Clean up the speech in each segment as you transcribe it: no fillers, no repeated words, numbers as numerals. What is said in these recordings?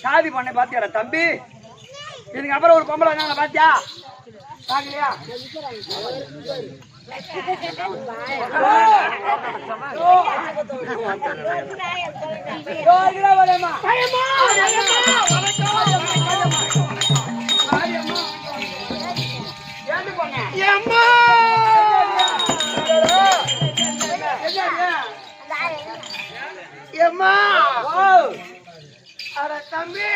சாதி பண்ண பாத்தியாடா தம்பி? இதுக்கு அப்புறம் ஒரு பொம்பளை வந்தாங்க பாத்தியா? பாக்கலையா? தம்பி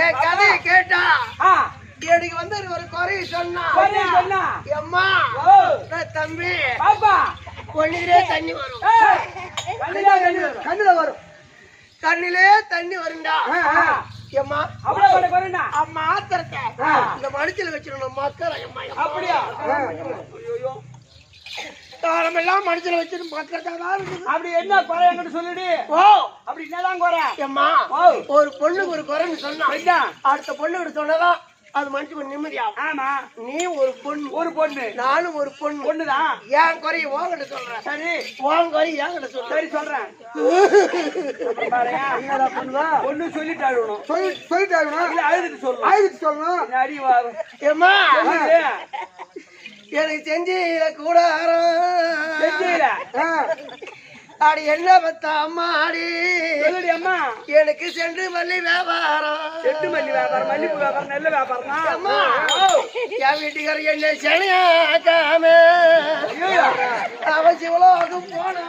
என் கதையை கேட்டா எனக்கு வந்து ஒரு குறை சொன்னா எம்மா தம்பி கண்ணிலே தண்ணி வரும், கண்ணுல வரும், கண்ணிலே தண்ணி வரும்டா. எம்மா அம்மா ஆத்திரத்தை இந்த மடிச்சல வச்சிடணும் மக்கள். அப்படியா? காலமெல்லாம் மனுஷனை வச்சிட்டு மக்கள் அப்படி என்ன குறை என்கிட்ட சொல்லிடு. ஓ அப்படி என்னதான் குறை? எம்மா ஒரு பொண்ணுக்கு ஒரு குறைன்னு சொன்னா அடுத்த பொண்ணுகிட்ட சொன்னதான் அது மனுஷன் நிம்மதியாகும். ஆமா, நீ ஒரு பொண்ணு நானும் ஒரு பொண்ணுதான். என் குறைய வாங்கிட்டு சொல்றேன். சரி, உன் குறைய என்கிட்ட சொல்ற. சரி சொல்றேன். பொண்ணு சொல்லிட்டாழுணும், சொல்லிட்டாழுணும். இல்ல அழுதுட்டு சொல்லணும். அடி ஏம்மா எனக்கு செஞ்சில கூட அடி என்ன பத்தா அம்மாடி சொல்லுடி அம்மா. எனக்கு செண்டு மல்லி வியாபாரம் செட்டு மல்லி வியாபாரம், மல்லிப்பூ வியாபாரம், நெல்ல வியாபாரம் தான். அம்மா என் வீட்டுக்கார என்ன சனியாக்காம அவன் சிவலோகம் போனாரு.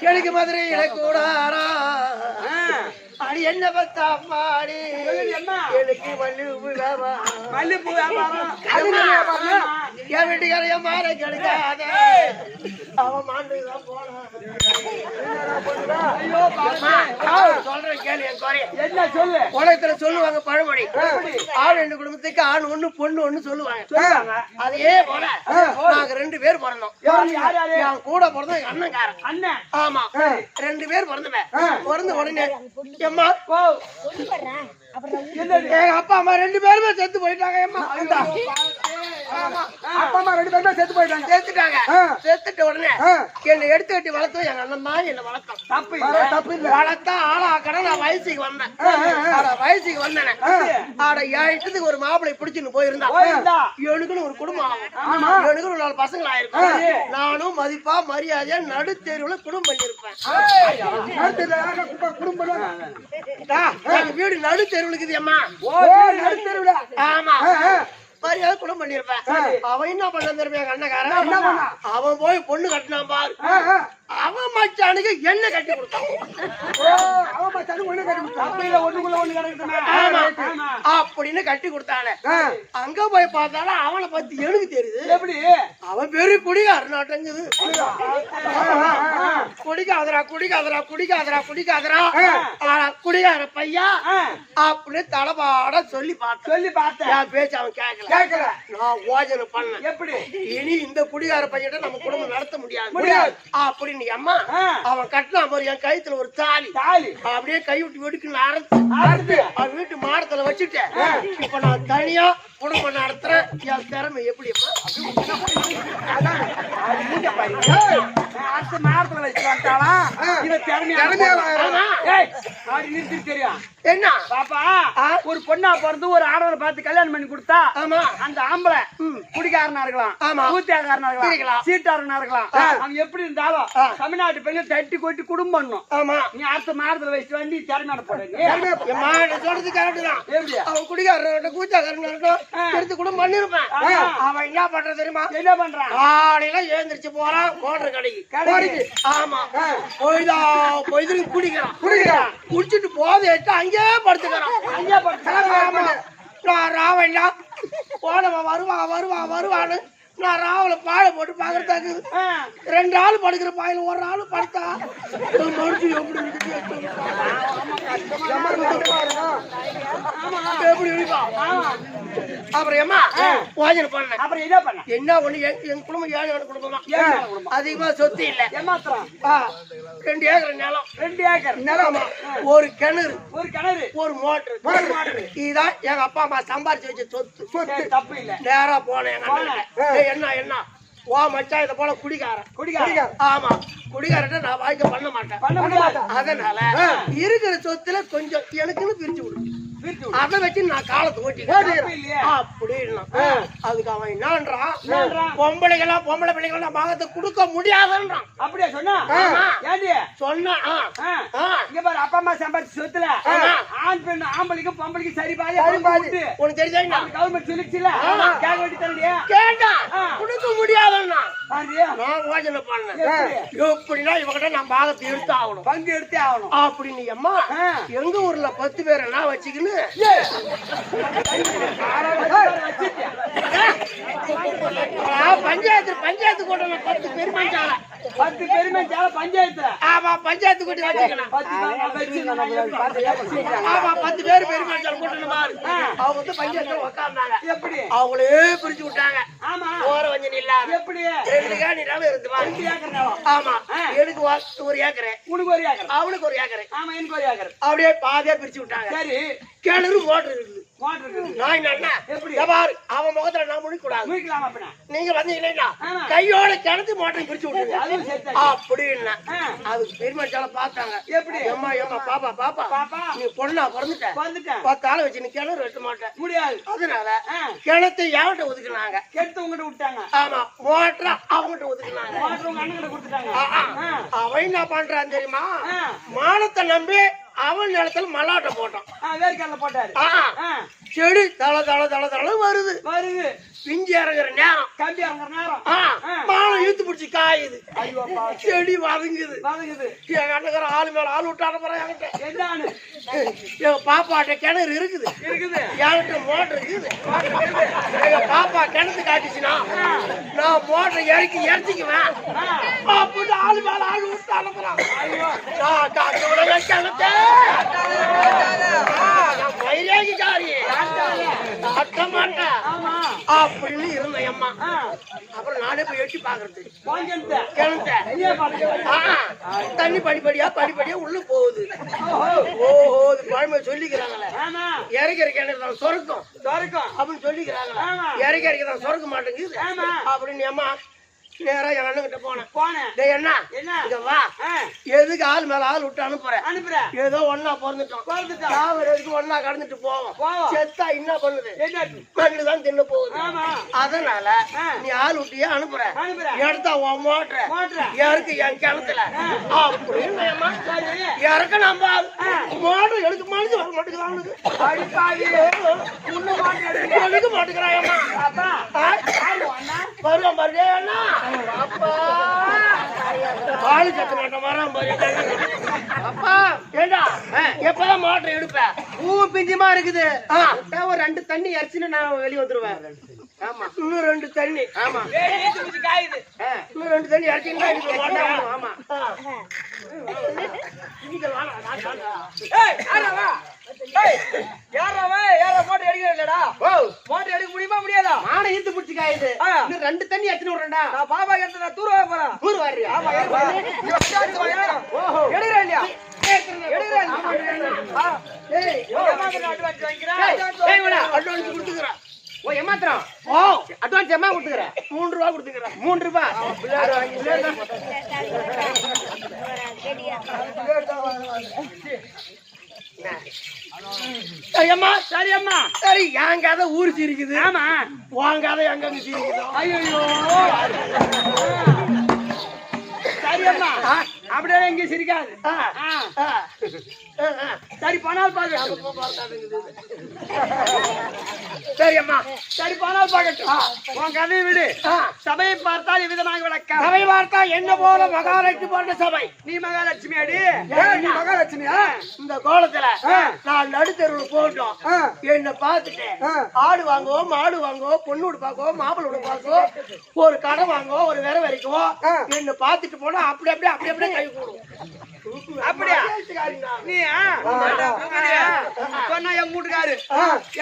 எனக்கு மதுரையில கூடாரா அடி என்ன பத்தா அம்மாடி எனக்கு மல்லிப்பூ வியாபாரம், மல்லிப்பூ வியாபாரம், என் வீட்டுக்கார என் மாற கிடைக்காத அவன் மாண்டுதான் போனான். சொல்றேன் கேளு என் குறைய. என்ன சொல்லு? உலகத்துல சொல்லுவாங்க பழமொழி, ஆண் ரெண்டு குடும்பத்துக்கு ஆண் ஒண்ணு பொண்ணு ஒண்ணு சொல்லுவாங்க. அதே போல நாங்க 2 பேர் பிறந்தோம். என் கூட பிறந்தோம் எங்க அண்ணன்காரன் அண்ணன். ஆமா 2 பேர் பிறந்தவன். பிறந்த உடனே எம்மா எங்க அப்பா அம்மா 2 பேருமே செத்து போயிட்டாங்க. எம்மா அப்பா அம்மா 2 பேருமே செத்து போயிட்டாங்க. செத்துட்டாங்க. செத்துட்ட உடனே என்னை எடுத்து கட்டி வளர்த்தோம் எங்க அண்ணன் தான் என்ன வளர்த்தோம். தப்பு இல்ல, தப்பு இல்ல. வளர்த்தா ஆளாக்கட நான் வயசுக்கு வந்தேன். வயசுக்கு வந்தேன். ஆட என் இஷ்டத்துக்கு ஒரு மாப்பிளை பிடிச்சுன்னு போயிருந்தா எனக்குன்னு ஒரு குடும்பம் ஆகும். எனக்குன்னு 4 பசங்களா இருக்கும். நானும் மதிப்பா மரியாதையா நடுத்தெருவுல குடும்பம் பண்ணிருப்பேன். வீடு நடுத்தெருவுல இருக்குது அம்மா. நடுத்தெருவுல? ஆமா மரியாதை குடும்பம் பண்ணிருப்பேன். அவன் என்ன பண்ண தெரியுமா எங்க அண்ணக்காரன்? அவன் போய் பொண்ணு கட்டினான் பாரு. அவன் மச்சானுக்கு என்ன கட்டி கொடுத்தான். அப்படின்னு கட்டி கொடுத்தானே. அங்க போய் பார்த்தாலும் அவனை பத்தி எனக்கு தெரியுது. எப்படி? அவன் பெரிய குடிகாரனாட்டங்குது. குடிக்காதரா குடிக்காதரா குடிக்காதரா குடிக்காதரா குடிகார பையா அப்படின்னு தலைபாட சொல்லி பார்த்தேன். என் பேச்சு அவன் கேட்கல. நான் யோசனை பண்ணேன். எப்படி? இனி இந்த குடிகார பையன் நம்ம குடும்பம் நடத்த முடியாது அப்படின்னு அம்மா அவன் கட்டினா மாதிரி என் கைத்துல ஒரு தாலி அப்படியே கை விட்டு வெடுக்குன்னு அரைச்சு அவன் வீட்டு மாடத்துல வச்சுட்டேன். இப்ப நான் தனியா குடும்பம் நடத்துறேன். என் திறமை எப்படி அடுத்த மாரத்துல வச்சு வந்தாளா? தெரியும் என்ன பாப்பா? ஒரு பொண்ணா பிறந்து ஒரு ஆடவரை பார்த்து கல்யாணம் பண்ணி கொடுத்தா அந்த ஆம்பளை குடிக்காரனா இருக்கலாம், ஊத்தியாக்காரனா இருக்கலாம், சீட்டாரனா இருக்கலாம். அவன் எப்படி இருந்தாலும் தமிழ்நாட்டு பெண்கள் தட்டி கொட்டி குடும்பம் பண்ணும். ஆமா நீ அடுத்த மாரத்துல வச்சு வந்து திறமையான போடுறீங்க. சொல்றது கரெக்ட் தான். அவன் குடிக்காரன் கூச்சாக்காரன் எடுத்து கூட பண்ணிருப்பேன். அவன் என்ன பண்றது தெரியுமா? என்ன பண்றான்? காலையில ஏந்திரிச்சு போறான் மோட்டர் கடைக்கு. ஆமா போய் குடிக்கிறான். குடிச்சிட்டு போதை எடுத்து அங்கேயே படுத்துக்கிறான். நான் ராவண்ணா போனவன் வருவான்னு நான் ராவல பாய போட்டு பாக்குறதாக்கு 2 ஆள் படுக்கிற பாயில ஒரு ஆள் படுத்தா மனுஷன் எப்படி இருப்பான். அப்புறம் ஏமா யோசனை பண்ணேன். அப்புறம் என்ன பண்ண? என்ன ஒண்ணு எங்க குடும்பம் 7 குடும்பம் தான். அதிகமா சொத்து இல்ல. ஏமாத்திரம் 2 ஏக்கர் நிலம். 2 ஏக்கர் நிலம், ஒரு கிணறு, ஒரு மோட்டர். இதுதான் எங்க அப்பா அம்மா சம்பாரிச்சு வச்ச சொத்து. தப்பு இல்ல. நேரா போனேன் எங்க அண்ணன். என்ன ஓ மச்சான் இத போல குடிகாரன். ஆமா குடிகாரன் நான் வாழ்க்கை பண்ண மாட்டேன். அதனால இருக்கிற சொத்துல கொஞ்சம் எனக்குன்னு பிரிச்சு விடு. அதை வச்சு நான் காலத்தை ஓட்டிக்கிறேன் அப்படின்னா அதுக்கு அவன் என்னன்றான், பொம்பளை பிள்ளைகள் பாகத்தை கொடுக்க முடியாதுன்றான். அப்படியே சொன்னா சொன்னா இங்க பாரு, அப்பா அம்மா சம்பாதிச்சு சொத்துல ஆண் பெண் ஆம்பளைக்கும் பொம்பளைக்கும் சரி பாதி உனக்கு தெரிஞ்சா கவர்மெண்ட் சொல்லிச்சுல கேட்க வேண்டி தரலையா? கேட்டா கொடுக்க முடியாதுன்னா நான் யோசனை பண்ணேன். எப்படின்னா இவங்கிட்ட நான் பாகத்தை எடுத்து ஆகணும், பங்கு எடுத்தே ஆகணும் அப்படின்னு. அம்மா எங்க ஊர்ல 10 பேர் என்ன வச்சுக்கின்னு பஞ்சாயத்து கூட்டம் 10 பெருமாச்சாலை 10 பெருமாச்சாலை பஞ்சாயத்து. ஆமா பஞ்சாயத்து கூட்டி வச்சுக்கலாம். ஆமா 10 பேர் பெருமாச்சாலை கூட்டணும் பாரு. அவங்க வந்து பஞ்சாயத்துல உட்கார்ந்தாங்க. எப்படி? அவங்களே பிரிச்சு விட்டாங்க. ஆமா ஓர வஞ்சம் இல்லாம. எப்படி? 2 காணி நிலம் இருந்து பாரு. 2 ஏக்கர் நிலம். ஆமா எனக்கு 1 ஏக்கர், உனக்கு 1 ஏக்கர், அவனுக்கு 1 ஏக்கர். ஆமா எனக்கு 1 ஏக்கர். அப்படியே பாதியா பிரிச்சு விட்டாங்க. சரி கிணறு மோட்டர் இருக்குது. நான் என்ன எப்படி அவன் முகத்துல நான் முடிக்கூடாது முடிக்கலாமா அப்ப நீங்க வந்தீங்கன்னா கையோட கிணத்து மோட்டரை பிரிச்சு விட்டுருங்க அப்படின்னு அது பெருமாச்சால பார்த்தாங்க எப்படி ஏமா ஏமா பாப்பா பாப்பா பாப்பா நீ பொண்ணா பிறந்துட்டேன் 10 ஆளை வச்சு நீ கிணறு வெட்ட மாட்டேன் முடியாது அதனால கிணத்தை யார்கிட்ட ஒதுக்குனாங்க கெடுத்து உங்ககிட்ட விட்டாங்க ஆமா மோட்டரை அவங்ககிட்ட ஒதுக்குனாங்க மோட்டர் உங்க அண்ணன் கிட்ட கொடுத்துட்டாங்க அவன் என்ன பண்றான் தெரியுமா மானத்தை நம்பி அவன் நிலத்துல மல்லாட்டை போட்டான் வேர்க்கடலை போட்டாரு செடி தள தள தள தள வருது வருது பிஞ்சு இறங்குற நேரம் கம்பி இறங்குற நேரம் மானம் இழுத்து பிடிச்சி காயுது ஐயோ செடி வதங்குது வதங்குது எங்க அண்ணங்கிற ஆளு மேல ஆள் விட்டான போறேன் என்கிட்ட என்னன்னு எங்க பாப்பாட்ட கிணறு இருக்குது என்கிட்ட மோட்டர் இருக்குது எங்க பாப்பா கிணத்து காட்டுச்சுன்னா நான் மோட்டர் இறச்சிக்குவேன் அப்படின்னு ஆளு மேல ஆள் விட்டு அனுப்புறான் நான் காக்க விட கிணத்த நான் வைராகிக்காரி காட்ட மாட்டேன் அப்படின்னு இருந்தேன் அம்மா அப்புறம் நானே போய் எட்டி பாக்குறது தண்ணி படிப்படியா உள்ள போகுது ஓஹோ பழமை சொல்லிக்கிறாங்களே இறக்கிற கிணறு சொருக்கம் அப்படின்னு சொல்லிக்கிறாங்களே இறக்க சொருக்க மாட்டேங்குது அப்படின்னு அம்மா நேரா என் அண்ணன் போனேன் என்ன இங்க வா எதுக்கு ஆள் மேல ஆள் விட்டு அனுப்புறேன் ஏதோ ஒன்னா பிறந்துட்டோம் ஒன்னா கடந்துட்டு போவோம் செத்தா என்ன பண்ணுது மண்ணுதான் தின்னு போகுது அதனால நீ ஆள் விட்டியே அனுப்புற எடுத்தா உன் மோட்டர் யாருக்கு என் கிணத்துல அப்படின்னு இறக்க நம்ம மோட்டர் எடுக்க மனுச்சு வர மாட்டேங்கிறான் எடுக்க மாட்டேங்கிறான் வருவான் பாரு அண்ணா அப்பா பாலு சத்த மாட்டேன் வரான் பாரு அப்பா ஏண்டா எப்பதான் மோட்டர் எடுப்ப பூ பிஞ்சுமா இருக்குது ஒரு 2 தண்ணி இறச்சின்னு நான் வெளியே வந்துருவேன் ஆமா இன்னும் 2 தண்ணி ஆமா இன்னும் 2 தண்ணி இறச்சிங்கன்னா ஆமா ரெண்டு தண்ணி எத்தனை விடுறா பாபா எடுத்து தூர போறேன் தூர் வர்றியா ஏமாத்திரம் அட்வான்ஸ் எம்மா கொடுத்துக்கிறேன் 3 ரூபா கொடுத்துக்கிறேன் 3 ரூபா சரியம்மா சரியம்மா சரி என் கதை ஊரு சிரிக்குது ஆமா உன் கதை எங்க சிரிக்குது ஐயோ சரியம்மா அப்படியே எங்க சிரிக்காது சரி போனால் பாக்க சரியம்மா சரி போனால் பாக்கட்டும் உன் கதையை விடு சபையை பார்த்தால் இவ்விதமாக விளக்க சபை பார்த்தா என்ன போல மகாலட்சுமி போன்ற சபை நீ மகாலட்சுமி அடி நீ மகாலட்சுமியா இந்த கோலத்துல நான் நடுத்தருவில் போட்டோம் என்ன பார்த்துட்டு ஆடு வாங்குவோம் மாடு வாங்குவோம் பொண்ணு வீடு பார்க்குவோம் மாப்பிள்ளை வீடு பார்க்குவோம் ஒரு கடை வாங்குவோம் ஒரு விரை வரைக்கும் என்ன பார்த்துட்டு போனா அப்படி அப்படியே கை கூடும் அப்படியா நீ சொன்னா எங்க வீட்டுக்காரு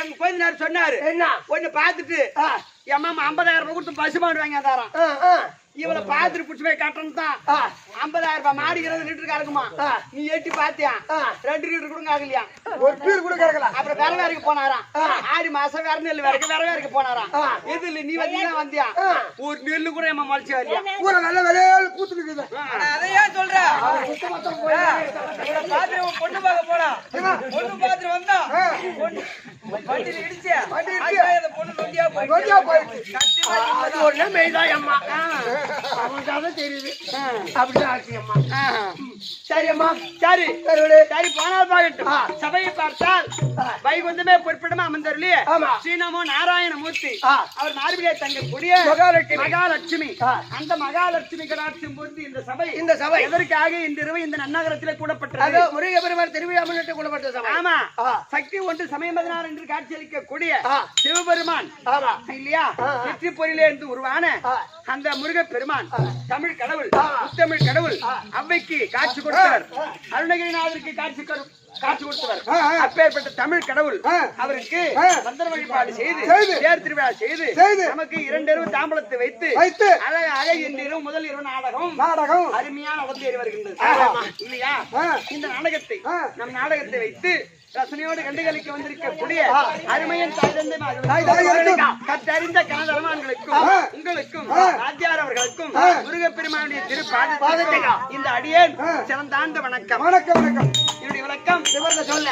எங்க கொஞ்ச சொன்னாரு என்ன ஒண்ணு பாத்துட்டு என் மாமா 50,000 ரூபாய் கொடுத்து பசுமாடு வாங்கி தரான் இவளை பாத்துட்டு புடிச்சு போய் கட்டணும் தான் 50,000 ரூபாய் மாடு 20 லிட்டர் கறக்குமா நீ எட்டி பாத்தியா 2 லிட்டர் கூட கறக்கலையா ஒரு பீர் கூட கறக்கல அப்புறம் வேற வேறைக்கு போனாராம் 6 மாசம் வேற நெல் வேற வேறைக்கு போனாராம் இது இல்ல நீ வந்தியா ஒரு நெல்லு கூட ஏமா மொழிச்சு வரலையா பூரா நல்ல வேலையால பூத்து நிக்குது அதையே சொல்ற பாத்து பொண்ணு பார்க்க போடா பொண்ணு பாத்து வந்தா வண்டியில இடிச்சு அந்த பொண்ணு நொண்டியா போயிடுச்சு அது ஒண்ணே மேய்தான் அம்மா அவனுக்காக தெரியுது அப்படிதான் ஆச்சு அம்மா சரி அம்மா சரி சரி போனால் பாக்கட்டும் சபையை பார்த்தால் வைகுந்தமே பொறுப்பிடமா அமர்ந்தருளி ஸ்ரீநாமோ நாராயணமூர்த்தி அவர் மார்பிலே தங்கக்கூடிய மகாலட்சுமி அந்த மகாலட்சுமி கடாட்சியம் பொறுத்து இந்த சபை எதற்காக இந்த இரவு இந்த நன்னகரத்திலே கூடப்பட்டது முருக பெருமாள் திருவிழா முன்னிட்டு கூடப்பட்ட சபை ஆமா சக்தி ஒன்று சமயம் 16 என்று காட்சியளிக்கக்கூடிய சிவபெருமான் இல்லையா வெற்றி பொறியிலே இருந்து உருவான அந்த முருக பெருமான் தமிழ் கடவுள் முத்தமிழ் கடவுள் அவ்வைக்கு காட்சி கொடுத்தவர் அருணகிரிநாதருக்கு காட்சி கொடுத்தவர் அப்பேற்பட்ட தமிழ் கடவுள் அவருக்கு மந்திர வழிபாடு செய்து தேர் திருவிழா செய்து நமக்கு 2 இரவு தாம்பலத்தை வைத்து அழகு இந்த முதல் இரவு நாடகம் அருமையான நடந்தேறி வருகின்றது இல்லையா இந்த நாடகத்தை நம் நாடகத்தை வைத்து ரசனையோடு கண்டுகளிக்க வந்திருக்கக்கூடிய அருமையின் கற்றறிந்த கனதரமான்களுக்கும் உங்களுக்கும் ராஜ்யார் அவர்களுக்கும் முருகப்பெருமானுடைய திருப்பாதத்தை இந்த அடியேன் சிறந்தாண்ட வணக்கம். வணக்கம் வணக்கம். என்னுடைய விளக்கம் சொல்ல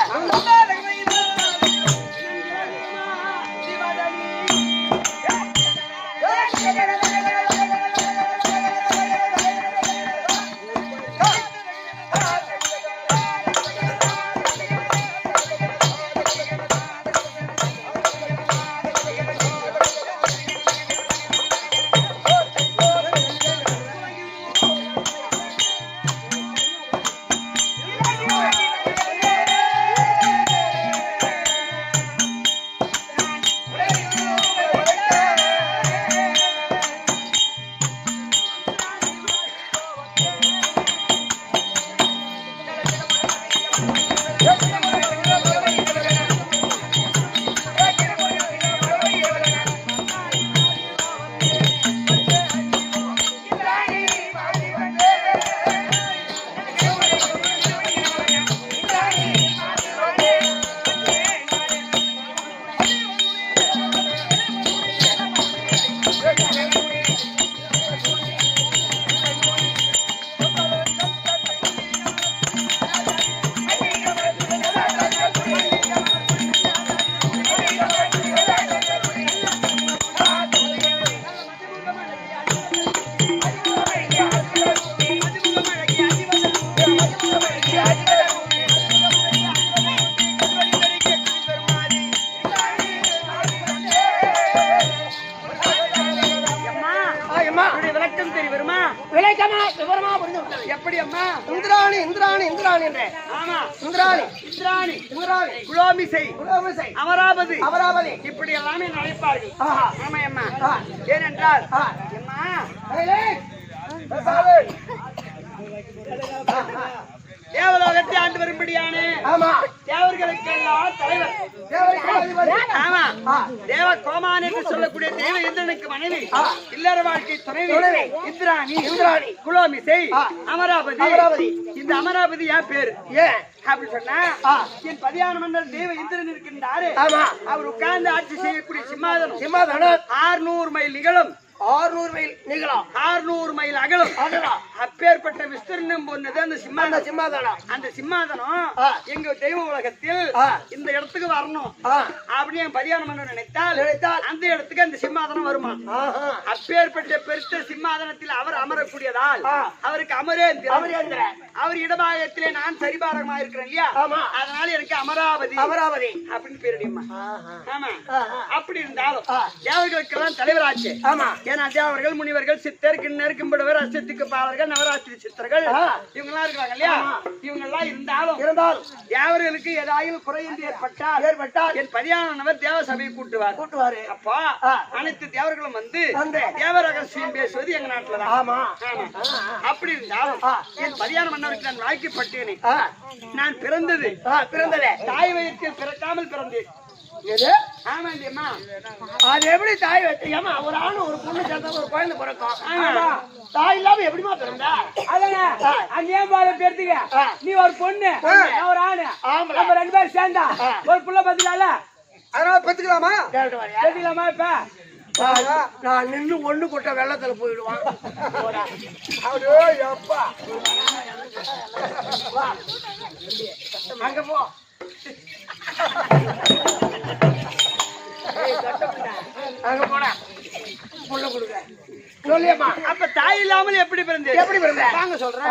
எப்படி அம்மா? இந்திராணி இந்திராணி இந்திராணி என்ற ஆமா இந்திராணி இந்திராணி இந்திராணி குலோமிசை குலோமிசை அமராவதி அமராவதி இப்படி எல்லாமே அழைப்பார்கள். ஆஹா. ஆமா அம்மா. ஏனென்றால் அம்மா தேவலோகத்தை ஆண்டு வரும்படியான தேவர்களுக்கெல்லாம் தலைவர். ஆமா தேவ கோமான் என்று சொல்லக்கூடிய தெய்வ இந்திரனுக்கு மனைவி இல்லற வாழ்க்கை துணைவி இந்திராணி இந்திராணி குலோமிசை அமராவதி. இந்த அமராவதி ஏன் பேரு ஏன் அப்படி சொன்னா என் பதியான மன்னர் தெய்வ இந்திரன் இருக்கின்றாரு. அவர் உட்கார்ந்து ஆட்சி செய்யக்கூடிய சிம்மாதனம் 600 மைல் நிகழும் 600 மைல் நீளம் 600 மைல் அகலம். அப்பேற்பட்ட விஸ்தீர்ணம் போனது அந்த சிம்மாதனம். அந்த சிம்மாதனம் எங்க தெய்வ உலகத்தில் இந்த இடத்துக்கு வரணும் அப்படின்னு என் பதியான மன்னர் நினைத்தால் அந்த இடத்துக்கு அந்த சிம்மாதனம் வருமா. அப்பேற்பட்ட பெருத்த சிம்மாதனத்தில் அவர் அமரக்கூடியதால் அவருக்கு அமரேந்திரன். அவர் இடபாகத்திலே நான் சரிபாரமா இருக்கிறேன் இல்லையா, அதனால எனக்கு அமராவதி அப்படின்னு பேருடையம்மா. ஆமா அப்படி இருந்தாலும் தேவர்களுக்கெல்லாம் தலைவராச்சு. ஏன்னா தேவர்கள் முனிவர்கள் சித்தர் கிண்ணர் கிம்படுவர் அசத்துக்கு பாலர்கள் நவராத்திரி சித்தர்கள் இவங்க எல்லாம் இருக்கிறாங்க இல்லையா. இவங்க எல்லாம் இருந்தாலும் தேவர்களுக்கு ஏதாவது குறை என்று ஏற்பட்டால் என் பதியானவர் தேவ சபையை கூட்டுவார். அப்பா அனைத்து தேவர்களும் வந்து தேவ ரகசியம் பேசுவது எங்க நாட்டுலதான். அப்படி இருந்தாலும் என் பதியான மன்னருக்கு நான் வாழ்க்கைப்பட்டேனே. நான் பிறந்தது தாய் வயிற்றில் பிறக்காமல் பிறந்தேன். அது எப்படி தாய் வச்சேமா? ஒரு ஆணு ஒரு பொண்ணு சேர்ந்தா ஒரு குழந்தை பிறக்கும். தாய் இல்லாம எப்படிமா பிறந்தா? நீ ஒரு பொண்ணு ஒரு ஆணு நம்ம 2 பேரும் சேர்ந்தா ஒரு புள்ள பத்திலால அதனால பெத்துக்கலாமா? இப்ப நான் நின்று ஒண்ணு கொட்ட வெள்ளத்துல போயிடுவான். அங்க போ. அங்க போனா புள்ள கொடுக்க சொல்லியம்மா. அப்ப தாய் இல்லாமல் எப்படி பிறந்த வாங்க சொல்றேன்.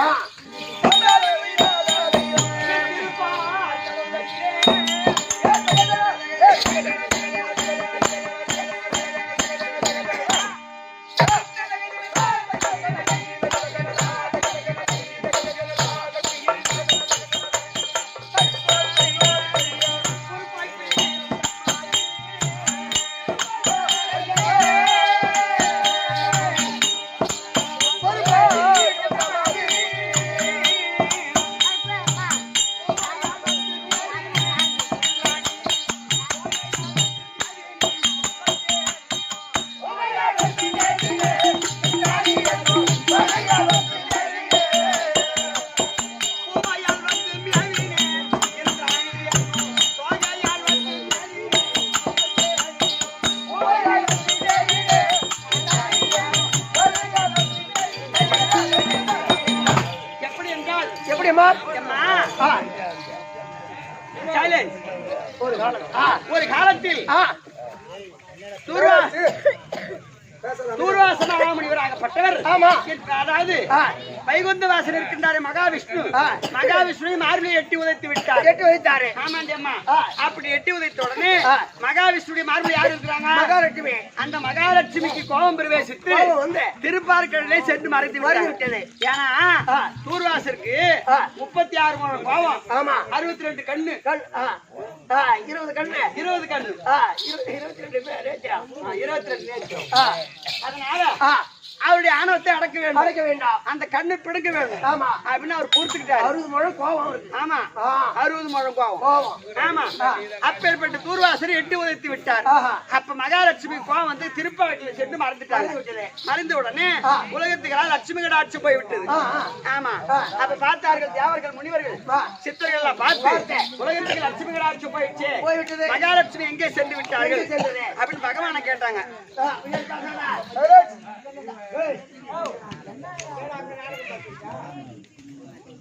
எப்படிம்மா அம்மா, ஆ, silence. ஒரு காலம் ஒரு காலத்தில் தூர்வாசன முனிவராகப்பட்டவர் ஆமா அதாவது ஆ, வைகுந்த வாசன் இருக்கின்றாரு மகாவிஷ்ணு ஆ. மகாவிஷ்ணு மார்பிளை எட்டி உதைத்து விட்டார் எட்டு வைத்தாரு ஆமாண்டி அம்மா ஆ. அப்படி எட்டி உதைத்த உடனே ஆ. மகாவிஷ்ணுடைய மார்பிளை யார் இருக்கிறாங்க மகாலட்சுமி அந்த மகாலட்சுமிக்கு கோபம் பிரவேசித்து கோபம் வந்து திருப்பார்கடலே சென்று மறைத்து மறைந்து விட்டது விட்டது. ஏன்னா ஆ. தூர்வாசருக்கு ஆ. 36 முழம் கோபம் ஆமா 62 கண்ணு கண் 20 கண்ணு 20 கண்ணு 22 பேர் 22 நேற்று ஆ, அதனால ஆ, அவருடைய ஆணவத்தை அடக்க வேண்டும் அடைக்க வேண்டாம் அந்த கண்ணு பிடுங்க வேண்டும் ஆமா அப்படின்னு அவர் பொறுத்துக்கிட்டாரு 60 முழம் கோபம் இருக்கு ஆமா ஆ, 60 முழம் கோவம் கோபம் ஆமா அப்பேற்பட்ட தூர்வாசர் எட்டி உதைத்து விட்டார் ஆஹா. அப்ப மகாலட்சுமி கோவம் வந்து திருப்பாவட்டில சென்று மறந்துட்டாரு மறைந்து விட்டது. மறைந்த உடனே ஆ. உலகத்துக்கெல்லாம் லட்சுமி கடாட்சி போய் விட்டது ஆ, ஆ. ஆமா ஆ. அப்ப பார்த்தார்கள் தேவர்கள் முனிவர்கள் ஆ. சித்தர்கள் எல்லாம் பார்த்து உலகத்துக்கு லட்சுமி கடாட்சி போயிடுச்சு போய்விட்டது. மகாலட்சுமி எங்கே சென்று விட்டார்கள் எங்கே சென்றது? அப்படின்னு பகவானை கேட்டாங்க ஆ, உயர்த்தாங்களா? ஏய்.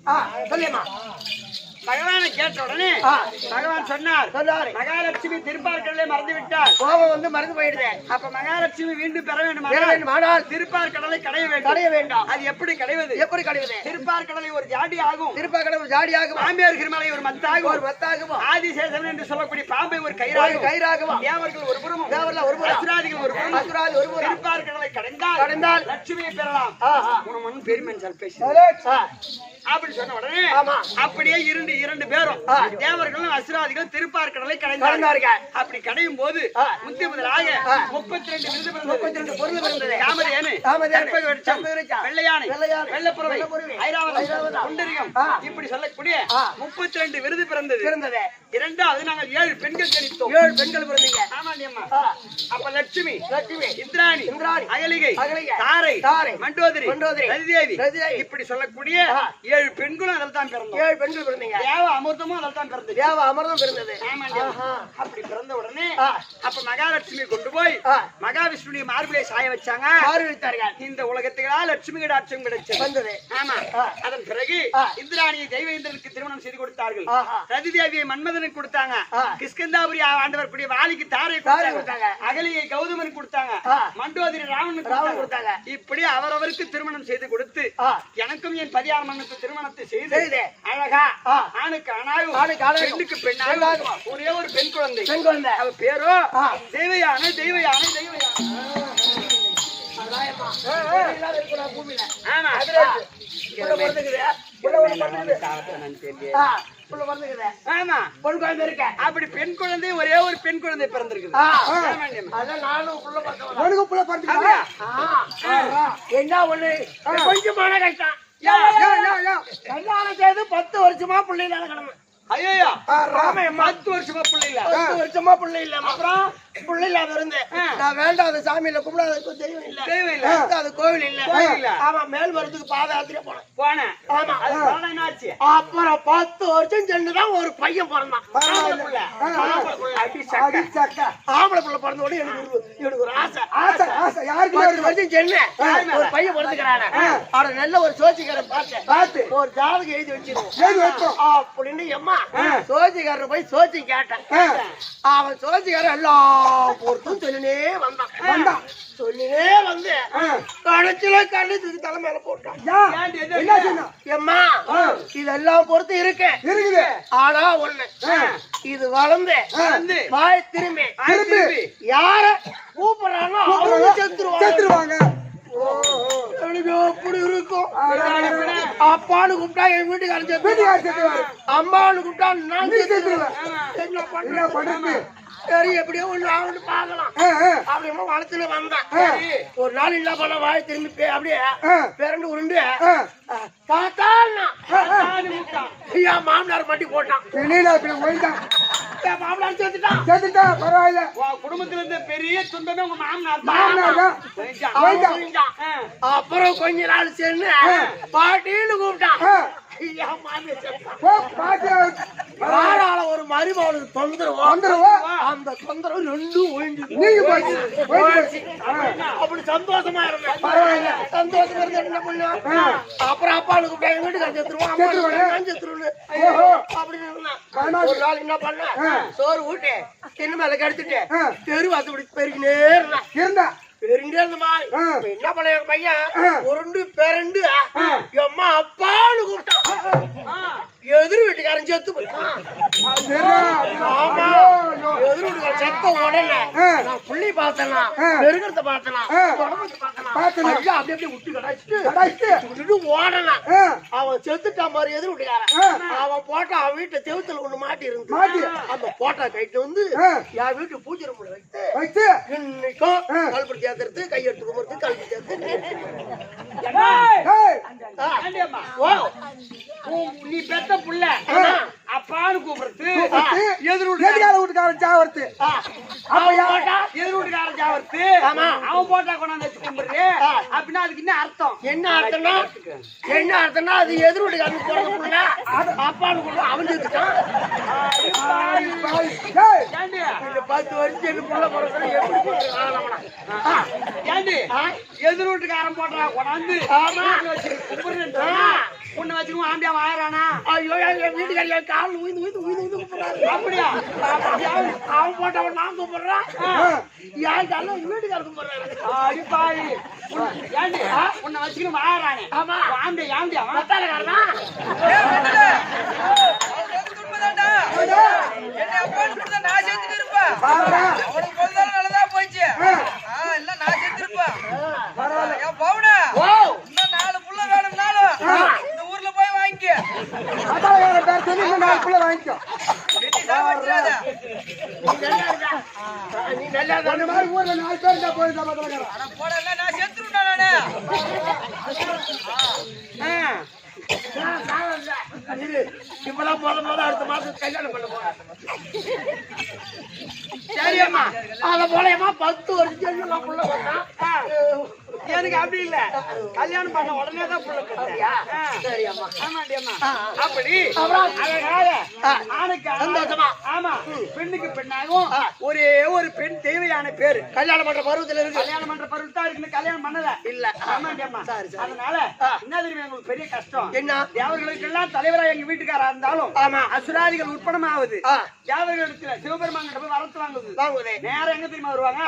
ஆ, சொல்லுமா பகவானை கேட்ட உடனே ஆ. பகவான் சொன்னார் சொன்னாரு மகாலட்சுமி திருப்பார்கடலே மறந்து விட்டார் கோபம் வந்து மறந்து போயிடுது அப்ப மகாலட்சுமி மீண்டும் பெற வேண்டும் பெற வேண்டுமானால் திருப்பார் கடலை கடைய வேண்டும் கடைய வேண்டாம் அது எப்படி கடைவது எப்படி கடைவது திருப்பார் கடலை ஒரு ஜாடி ஆகும் திருப்பாக்கடை ஒரு ஜாடியாகுமா பாம்பியார் கிருமலை ஒரு மத்தாகும் ஒரு மத்தாகுமா ஆதிசேஷன் என்று சொல்லக்கூடிய பாம்பை ஒரு ஒரு கயிறாகும் கயிறாகுமா தேவர்கள் ஒரு புறமும் தேவர்ல ஒரு புறம் அசுராதிகள் ஒரு புறம் அசுராதி ஒரு புறம் திருப்பார் கடலை கடைந்தால் கடைந்தால் லட்சுமியை பெறலாம் ஆஹா. உனமன் பெருமன் சொல் பேசி ஆ, அப்படி சொன்ன உடனே ஆமா. அப்படியே இரண்டு பேரும் ஆ. தேவர்களும் அசுராதிகள் திருப்பார் கடலை கடைந்தார்கள் கடைந்தார்கள். அப்படி கடையும் போது ஆ. முத்தி முதலாக ஆ. 32 விருது 32 பொருள் பிறந்தது. காமதேனு காமதேனு, கற்பக விருட்சம், கற்பக விருட்சம், வெள்ளையானை வெள்ளையானை, வெள்ளப்புறவை வெள்ளப்புறவை, ஐராவதம் ஐராவதம், குண்டரிகம் ஆ. இப்படி சொல்லக்கூடிய ஆ. 32 விருது பிறந்தது பிறந்தது. இரண்டாவது நாங்கள் 7 பெண்கள் ஜனித்தோம் 7 பெண்கள் பிறந்தீங்க ஆமாண்டி அம்மா ஆ, அப்ப லட்சுமி லட்சுமி இந்திராணி இந்திராணி, அகலிகை அகலிகை, தாரை தாரை, மண்டோதரி மண்டோதரி, ரதிதேவி ரதிதேவி, இப்படி சொல்லக்கூடிய ஆ. 7 பெண்களும் அதில் தான் பிறந்தோம் 7 பெண்கள் பிறந்தீங்க தேவ அமிர்தமும் அதில் தான் பிறந்தது தேவ அமர்தம் பிறந்தது ஆமாண்டி அம்மா. ஆஹா. அப்படி பிறந்த உடனே ஆ. அப்ப மகாலட்சுமி கொண்டு போய் ஆ. மகாவிஷ்ணுடைய மார்பிளை சாய வச்சாங்க ஆரம்பித்தார்கள் இந்த உலகத்துக்கா லட்சுமி கடாட்சம் கிடைச்சது வந்தது ஆமா ஆ. அதன் பிறகு ஆ. இந்திராணியை தெய்வேந்திரனுக்கு திருமணம் செய்து கொடுத்தார்கள் ஆஹா. ரதிதேவியை மன்மதனுக்கு கொடுத்தாங்க ஆ. கிஷ்கிந்தாபுரி ஆண்டவர் கூடிய வாலிக்கு தாரை தாரை கொடுத்தாங்க கொடுத்தாங்க. அகலியை கௌதமன் கொடுத்தாங்க ஆ. மண்டோதரி ராவணனுக்கு ராவணன் கொடுத்தாங்க கொடுத்தாங்க. இப்படி அவரவருக்கு திருமணம் செய்து கொடுத்து ஆ. எனக்கும் என் பதியார் மண்ணுக்கு திருமணத்தை செய்து செய்து. அழகா ஆ. ஆணுக்கு ஆணாகும் ஆணுக்கு ஆணாகும். பெண்ணுக்கு பெண்ணாகும் பெண்ணாகும். ஒரே ஒரு பெண் குழந்தை பெண் குழந்தை அவ பேரோ ஆ. தெய்வயானை தெய்வயானை தெய்வயானை இல்லாத இருக்கிற பூமியில ஆமா புள்ள பிறந்துக்குது. புள்ள ஒரு பிறந்துக்குது. ஆ, புள்ள பிறந்துக்குது. ஆமா பொன் குழந்தை இருக்க அப்படி பெண் குழந்தை ஒரே ஒரு பெண் குழந்தை பிறந்திருக்குது ஆ. ஆமாண்டி அம்மா. அதான் நானும் புள்ள பார்த்தவன் உனக்கு புள்ள பிறந்துக்கா? அப்படியா? என்ன ஒண்ணு கொஞ்சமான கஷ்டம் யா, யா, யா, யா. கல்யாணம் செய்து 10 வருஷமா பிள்ளை இல்லாத கிடமை ஐயோ ராமையம்மா 10 வருஷமா பிள்ளை இல்ல 10 வருஷமா பிள்ளை இல்ல அப்புறம் பிள்ளை இல்லாத இருந்தேன் நான் வேண்டாத சாமியில கும்பிடாத தெய்வம் இல்ல தெய்வம் இல்ல. அது கோவில் இல்ல கோவில் இல்ல. ஆமா மேல்மரத்துக்கு பாதயாத்திரை போனேன் போனேன் ஆமா அது போனா என்னாச்சு அப்புறம் 10 வருஷம் சென்றுதான் ஒரு பையன் பிறந்தான் ஆம்பளை புள்ள. ஆம்பளை புள்ள. அடி சக்கை. அடி சக்கை. ஆம்பளை பிள்ளை பிறந்த உடனே எனக்கு ஒரு ஆசை ஆசை, ஆசை. யாருக்கு 10 வருஷம் சென்னேன் ஒரு பையன் பிறந்துக்கிறானே அவரை நல்ல ஒரு சோசிக்காரன் பார்த்தேன் பார்த்து ஒரு ஜாதகம் எழுதி வச்சிருவோம் எழுதி வைப்போம். அப்படின்னு எம்மா சோசிக்காரர் போய் சோசி கேட்டேன் அவன் சோசிக்காரன் எல்லாம் பொறுத்தும் சொல்லினே வந்தான் சொல்லினே வந்து கடைசியில கண்ணு தூக்கி தலை மேல போட்டான் யா, ஏன்டி, எது என்ன இல்ல? சொன்னா? எம்மா இதெல்லாம் பொறுத்து இருக்கு இருக்குது. ஆனா ஒண்ணு இது வளர்ந்து வந்து வாய் திரும்பி திரும்பி யார கூப்பிடுறானோ அவங்க செத்துருவாங்க செத்துருவாங்க. எனக்கு எப்படி இருக்கும் அப்பான்னு கூப்பிட்டா என் வீட்டுக்காரன் செத்து வீட்டுக்காரர் செத்துருவாரு. அம்மான்னு கூப்பிட்டா நான் நீ செத்துருவேன் செத்துருவ. என்ன என்ன பண்றது பண்றது? சரி எப்படியோ ஒண்ணு ஆகணும் பாக்கலாம் அப்படிமா வளர்த்துல வந்தான் ஒரு நாள் என்ன பண்ண வாய் திரும்பி அப்படியே பிறண்டு உருண்டு தாத்தான்னா என் மாமனார் மட்டி போட்டான் வெளியில இப்படி போயிட்டான். என் மாமனார் சேர்த்துட்டான் செத்துட்டா பரவாயில்ல. உன் குடும்பத்துல இருந்த பெரிய துன்பமே உங்க மாமனார் மாமனார் தான். தான். அவன் போயிட்டான். அப்புறம் கொஞ்ச நாள் சேர்ந்து பாட்டின்னு கூப்பிட்டான் என் மாமியார் செத்தான். போ, பாத்து யாரால ஒரு மருமகனுக்கு தொந்தரவு வந்துருவோம். அந்த தொந்தரவு ரெண்டும் ஒழிஞ்சு நீங்க போய் போயிடுச்சு. அப்படி சந்தோஷமா இருந்தேன். பரவாயில்ல. சந்தோஷமா இருந்த என்ன பண்ண அப்புறம் அப்பாளுக்கு எங்க வீட்டுக்கு செத்துருவோம் செத்துருவோம் ஓஹோ. அப்படின்னு இருந்தான். ஒரு நாள் என்ன பண்ண சோறு ஊட்டு தின்னு மேல கடிச்சிட்டு தெரு வாசப்படி பெருகினே இருந்தான். இருந்தா பெருகினே இருந்தமா என்ன பண்ண என் பையன் உருண்டு பெரண்டு எம்மா அப்பான்னு கூப்பிட்டான். எதிர் வீட்டுக்காரன் செத்து போயிட்டான். ஆமா எதிர் வீட்டுக்காரன் செத்த உடனே நான் புள்ளி பார்த்தனா பெருகிறத பார்த்தனா பார்த்தனா ஐயா அப்படியே அப்படியே விட்டு கடாச்சிட்டு ஓடனா அவன் செத்துட்டான் பாரு எதிர் வீட்டுக்காரன். அவன் போட்டா அவன் வீட்டு செவுத்துல ஒண்ணு மாட்டி இருந்து அந்த போட்டா கைட்டு வந்து என் வீட்டு பூஜை ரூம்ல வைத்து இன்னைக்கும் கல்புடி சேர்த்துறது கையெடுத்து கும்பிடுறது கல்வி சேர்த்து நீ பெத்த புள்ள அப்பான்னு கூப்பிடுறது எதிர் வீட்டுக்காரன் சாவர்த்து எதிர் வீட்டுக்காரன் சாவர்த்து அவன் போட்டா கொண்டாந்து வச்சு கும்பிடுறது அப்படின்னா அதுக்கு என்ன அர்த்தம்? என்ன அர்த்தம்னா அது எதிர் வீட்டுக்காரன் பிறந்த புள்ள அப்பான்னு கூட அவன் செத்துட்டான். 10 வருஷம் என்ன புள்ள பிறந்த எப்படி ஏண்டி எதிர் வீட்டுக்காரன் போட்டா கொண்டாந்து கும்பிடுறது உன்னை வச்சுக்கும் ஆம்பியா வாயறானா? ஐயோ என் வீட்டுக்காரி என் காலில் உயிந்து உயிந்து உயிந்து உயிந்து கூப்பிடுறாரு. அப்படியா? அவன் போட்டவன் நான் கூப்பிடுறான். என் காலில் என் வீட்டுக்காரர் கூப்பிடுறாரு. அடிப்பாய் ஏண்டி உன்னை வச்சுக்கணும் வாயறானே? ஆமா ஆம்பியா ஆம்பியா மத்தாலக்காரனா வாங்கிக்கோ. நீ நல்லா அந்த மாதிரி ஊர்ல 4 பேர் இருந்தா போயிருந்தா இப்பெல்லாம் போல அடுத்த மாசம் கல்யாணம் பண்ண போறேன். சரியம்மா அத போலயம்மா 10 வருஷம் புள்ள வந்தான். எனக்கு அப்படி இல்ல, கல்யாணம் பண்ண உடனே தான் புள்ள பெத்தியா? சரியம்மா ஆமாண்டியம்மா. அப்படி அழகாக ஆணுக்கு சந்தோஷமா ஆமா பெண்ணுக்கு பெண்ணாகவும் ஒரே ஒரு பெண் தேவையான பேரு கல்யாணம் பண்ற பருவத்துல இருக்கு. கல்யாணம் பண்ற பருவத்தா இருக்குன்னு கல்யாணம் பண்ணல இல்ல. ஆமாண்டியம்மா. அதனால என்ன தெரியுமா எங்களுக்கு பெரிய கஷ்டம் என்ன? தேவர்களுக்கு எல்லாம் தலைவரா எங்க வீட்டுக்காரா இருந்தாலும் ஆமா அசுராதிகள் உட்படமாவது தேவர்களுக்கு சிவபெருமான் போய் வரத்து வாங்குது நேரம் எங்க தெரியுமா வருவாங்க?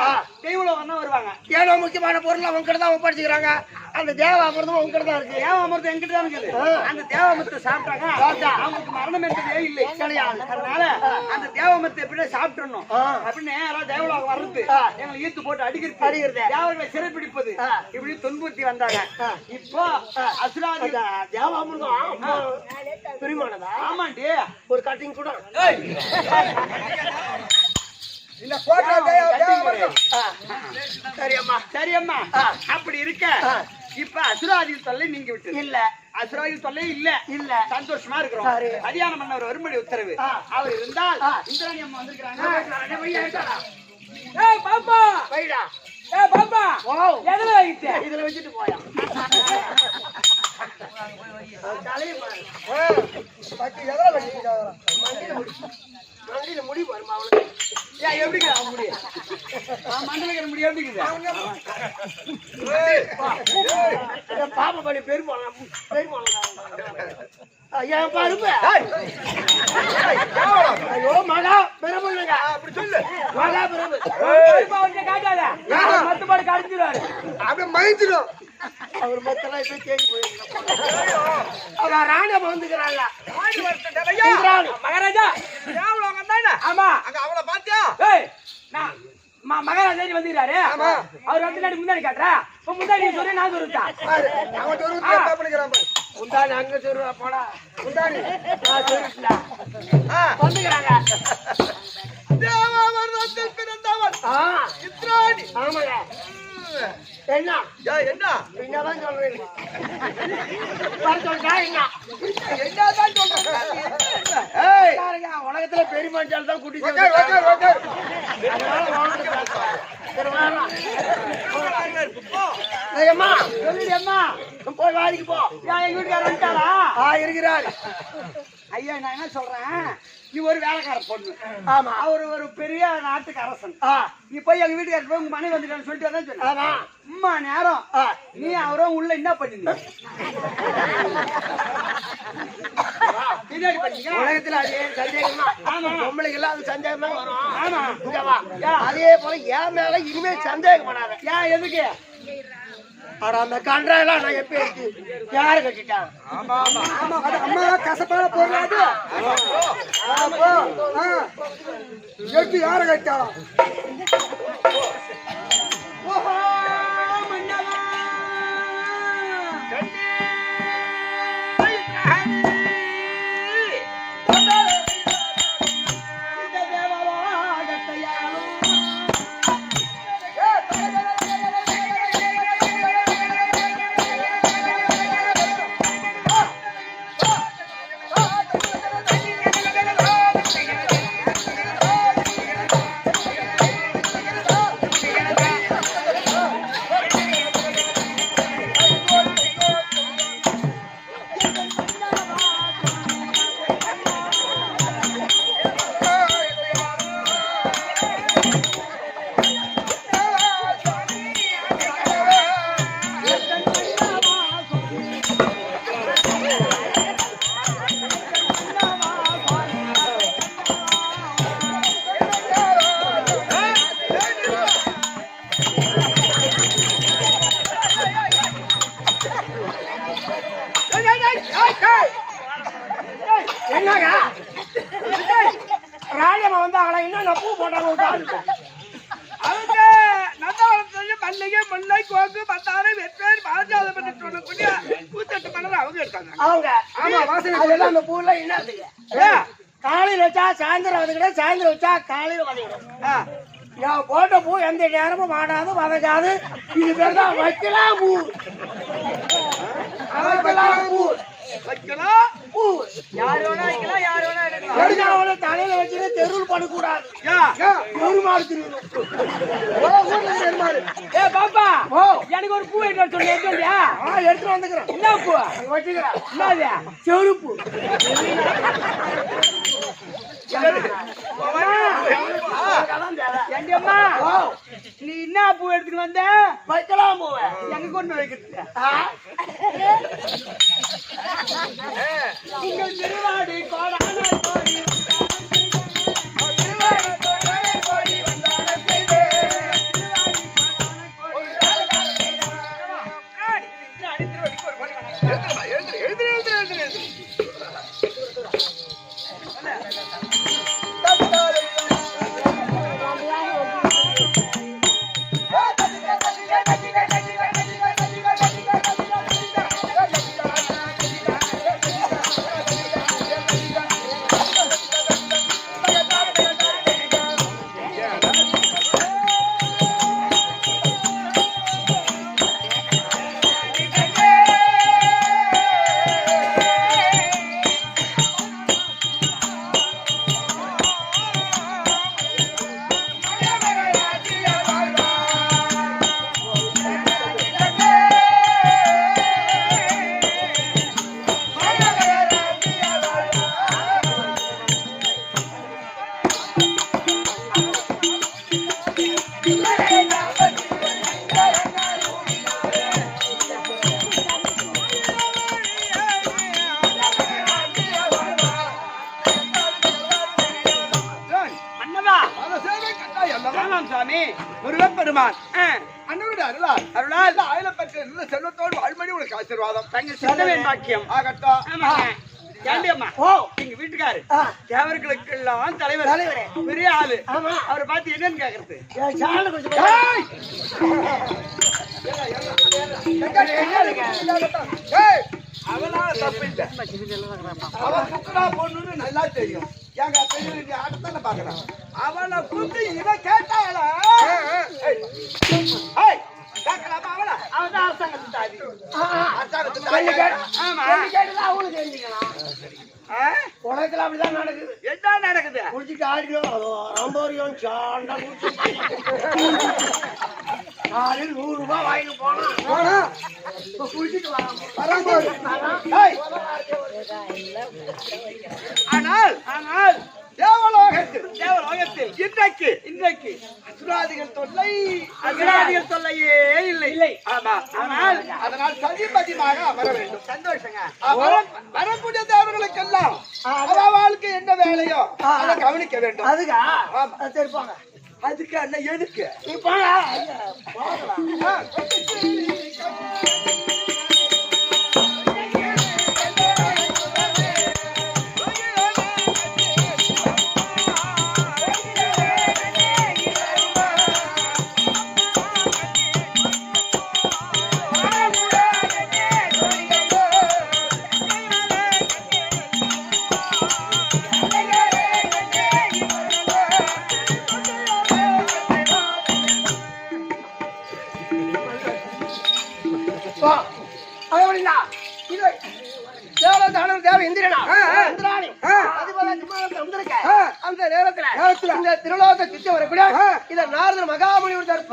தெய்வலோகம் தான் வருவாங்க. ஏதோ முக்கியமான பொருள் அவங்க கிட்ட தான் ஒப்படைச்சுக்கிறாங்க. அந்த தேவாமிர்தம் அவங்க கிட்ட தான் இருக்கு. தேவாமிர்தம் எங்கிட்ட தான் இருக்குது. அந்த தேவாமிர்தத்தை சாப்பிட்டாங்க அவங்களுக்கு மரணம் என்பதே இல்லை கிடையாது. அதனால அந்த தேவாமிர்தத்தை எப்படியே சாப்பிட்டுறணும் அப்படின்னு நேரம் தேவலோகம் வர்றது எங்களை ஈர்த்து போட்டு அடிக்கிறது தேவர்களை சிறைப்பிடிப்பது இப்படி துன்புறுத்தி வந்தாங்க. இப்போ அசுராதி தேவாமிர்தம் பிரிமானதா? ஆமாண்டி ஒரு கட்டிங் கூட இந்த கோட்டை சரியம்மா சரியம்மா. அப்படி இருக்க இப்ப அசுராதிகள் தொல்லை நீங்க விட்டு இல்ல. அசுராதிகள் தொல்லை இல்ல சந்தோஷமா இருக்கிறோம். கல்யாணம் பண்ணவர் வரும்படி உத்தரவு அவர் இருந்தால் இந்திராணி அம்மா வந்திருக்கிறாங்க. பாப்பா வைடா பாப்பா எதுல வைக்கிட்ட? இதுல வச்சுட்டு போயா மண்டியில முடி பாருமா அவனுக்கு. ஏன் எப்படி முடியும்? மண்டலுக்கு முடியும் எப்படிக்குது? பாப்பா பண்ணி பெருமாள் என் பாருங்க. ஐயோ மகா பெருமைங்க அப்படி சொல்லு. மகா பெருமை காட்டாத மத்தபாடு கடிச்சிருவாரு. அப்படியே மயந்துடும். அவர் மத்தெல்லாம் இப்ப தேடி போயிருக்காங்க. அவன் ராணியம்மா வந்துக்கிறான்ல மகாராஜா ஆமா அங்க அவளை பாத்தியா? மகாராஜா வந்துக்கிறாரு. அவர் வந்து முன்னாடி காட்டுறா. இப்ப முன்னாடி சொல்லி நான் சொல்லிட்டா அவன் ஒரு என்ன பண்ணிக்கிறான் பாரு. முந்தானி அங்க சொல்லுவா போடா. முந்தானி சொல்லிட்டா வந்துக்கிறாங்க. தேவாமிர்தத்தில் பிறந்தவன் இந்திராணி. ஆமாங்க. என்ன என்ன என்னதான் சொல்றேன்? சொல்றா என்ன என்னதான் சொல்றேன்? உலகத்துல பெருமாள் தான் குட்டி போய் வாதிக்கு போ. எங்க வீட்டுக்காரர் வந்துட்டாரா? இருக்கிறார். ஐயா நான் என்ன சொல்றேன், நீ ஒரு வேலைக்கார பொண்ணு. ஆமா. அவர் ஒரு பெரிய நாட்டுக்கு அரசன். நீ போய் எங்க வீட்டுக்கார போய் உங்க மனைவி வந்துட்டான்னு சொல்லிட்டு தான் சொன்ன. அம்மா நேரம் நீ அவரும் உள்ள என்ன பண்ணீங்க? பின்னாடி பண்ணீங்க. உலகத்துல அதே சந்தேகம் தான். பொம்பளைக்கு எல்லாம் அது சந்தேகம் தான் வரும். ஆமா. அதே போல என் மேல இனிமே சந்தேகம் பண்ணாத. ஏன் எதுக்கு? ஆனா அந்த கன்றாயெல்லாம் நான் எப்ப இருக்கு யாரு கட்டிட்டாங்க? அம்மா கசப்பான பொருளாது எட்டு யாரு கட்டாங்க? என்னங்க ராணியம்மா வந்தாங்களா? என்ன பூ போட்டாங்க? அவங்க நந்தவனத்துல மல்லிகை முல்லை கோக்கு பத்தாரம் வெப்பேர் பாஜாத பண்ணி சொல்லக்கூடிய பூத்தட்டு மலர் அவங்க இருக்காங்க. அவங்க ஆமா வாசனை அதெல்லாம் அந்த பூல என்ன காலையில வச்சா சாயந்தரம் வந்துக்கிட்ட, சாயந்தரம் வச்சா காலையில வந்துக்கிடும். நான் போட்ட பூ எந்த நேரமும் மாடாது வதக்காது. இது பேர் தான் வைக்கலாம் பூ. வைக்கலாம் பூ. வைக்கலாம் பூ யார் வேணா வைக்கலாம், யார் வேணா எடுக்கலாம். தலையில வச்சுட்டு தெருவில் படக்கூடாது. பெருமாள் ஏ பாப்பா எனக்கு ஒரு பூ எடுத்து சொல்லி எடுத்துட்டியா? எடுத்துட்டு வந்துக்கிறேன். என்ன பூ வச்சுக்கிறேன்? என்னது? செருப்பு. ஏண்டியம்மா நீ என்ன பூ எடுத்துட்டு வந்த? வைக்கலாம் பூவை எங்க கொண்டு வைக்கிறது? உங்கள் திருவாடி கோடான கோடி முருகப்பெருமான் அண்ணனுடைய அருளால் அருளால் ஆயிரம் பெற்ற செல்வத்தோடு வாழ்மணி உனக்கு ஆசீர்வாதம். தங்க சித்தவேன் பாக்கியம் ஆகட்டும். ஏண்டியம்மா எங்க வீட்டுக்காரு தேவர்களுக்கு எல்லாம் தலைவர், பெரிய ஆளு. அவரை பார்த்து என்னன்னு கேக்குறது? அவனால தப்பு இல்லை. அவன் குக்கடா பொண்ணுன்னு நல்லா தெரியும். எங்க பெரிய ஆட்டத்தான பாக்குறான். அவனை கூப்பிட்டு இவன் கேட்டாளா? கேட்கலாமா? அவளா அவதான் அரசாங்கத்து தாதி. அவங்களுக்கு தெரிஞ்சுக்கலாம். உலகத்துல அப்படிதான் நடக்குது. என்ன நடக்குது? குடிச்சிட்டு ஆடிடும் ரொம்பரியம் சாண்டா காலையில் 100 ரூபாய் வாங்கிட்டு போனா குடிச்சிட்டு வராங்க. ஆனால் ஆனால் தேவலோகத்தில் இன்றைக்கு அசுராதிகள் தொல்லையே இல்லை. ஆமா. ஆனால் அதனால் சதிபதியாக அமர வேண்டும். சந்தோஷங்க. வரக்கூடிய தேவர்களுக்கெல்லாம் அவளுக்கு என்ன வேலையோ அதை கவனிக்க வேண்டும். அதுக்கா சரி போங்க. அதுக்கு அண்ணன் எதுக்கு நீ போகலாம். அந்த நேரத்துல இந்த திருலோக சுத்தி வரக்கூடிய இத நாரத மகாமுனிவர்